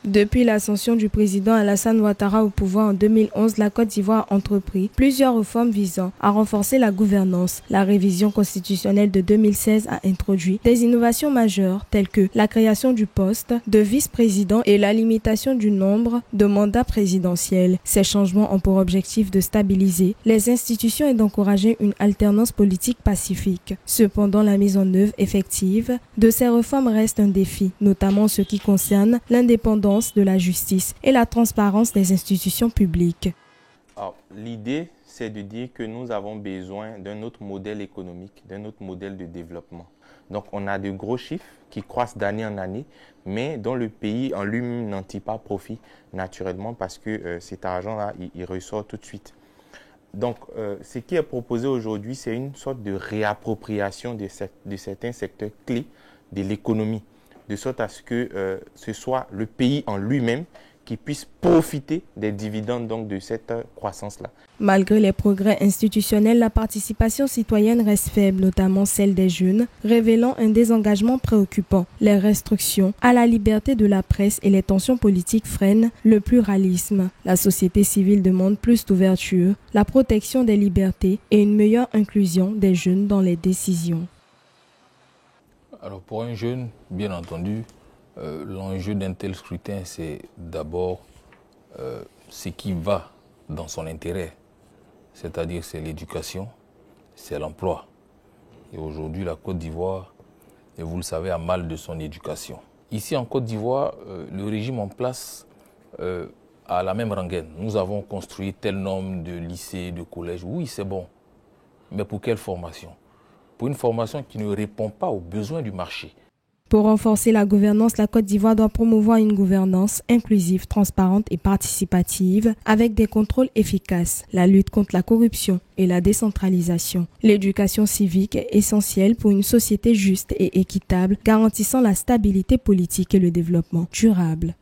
Depuis l'ascension du président Alassane Ouattara au pouvoir en 2011, la Côte d'Ivoire a entrepris plusieurs réformes visant à renforcer la gouvernance. La révision constitutionnelle de 2016 a introduit des innovations majeures telles que la création du poste de vice-président et la limitation du nombre de mandats présidentiels. Ces changements ont pour objectif de stabiliser les institutions et d'encourager une alternance politique pacifique. Cependant, la mise en œuvre effective de ces réformes reste un défi, notamment en ce qui concerne l'indépendance de la justice et la transparence des institutions publiques. L'idée, c'est de dire que nous avons besoin d'un autre modèle économique, d'un autre modèle de développement. Donc, on a de gros chiffres qui croissent d'année en année, mais dont le pays en lui-même n'en tire pas profit naturellement parce que cet argent-là, il ressort tout de suite. Donc, ce qui est proposé aujourd'hui, c'est une sorte de réappropriation de certains secteurs clés de l'économie, de sorte à ce que ce soit le pays en lui-même qui puisse profiter des dividendes donc, de cette croissance-là. Malgré les progrès institutionnels, la participation citoyenne reste faible, notamment celle des jeunes, révélant un désengagement préoccupant. Les restrictions à la liberté de la presse et les tensions politiques freinent le pluralisme. La société civile demande plus d'ouverture, la protection des libertés et une meilleure inclusion des jeunes dans les décisions. Alors pour un jeune, bien entendu, l'enjeu d'un tel scrutin, c'est d'abord ce qui va dans son intérêt, c'est-à-dire c'est l'éducation, c'est l'emploi. Et aujourd'hui, la Côte d'Ivoire, et vous le savez, a mal de son éducation. Ici en Côte d'Ivoire, le régime en place a la même rengaine. Nous avons construit tel nombre de lycées, de collèges. Oui, c'est bon, mais pour quelle formation ? Pour une formation qui ne répond pas aux besoins du marché. Pour renforcer la gouvernance, la Côte d'Ivoire doit promouvoir une gouvernance inclusive, transparente et participative avec des contrôles efficaces, la lutte contre la corruption et la décentralisation. L'éducation civique est essentielle pour une société juste et équitable, garantissant la stabilité politique et le développement durable.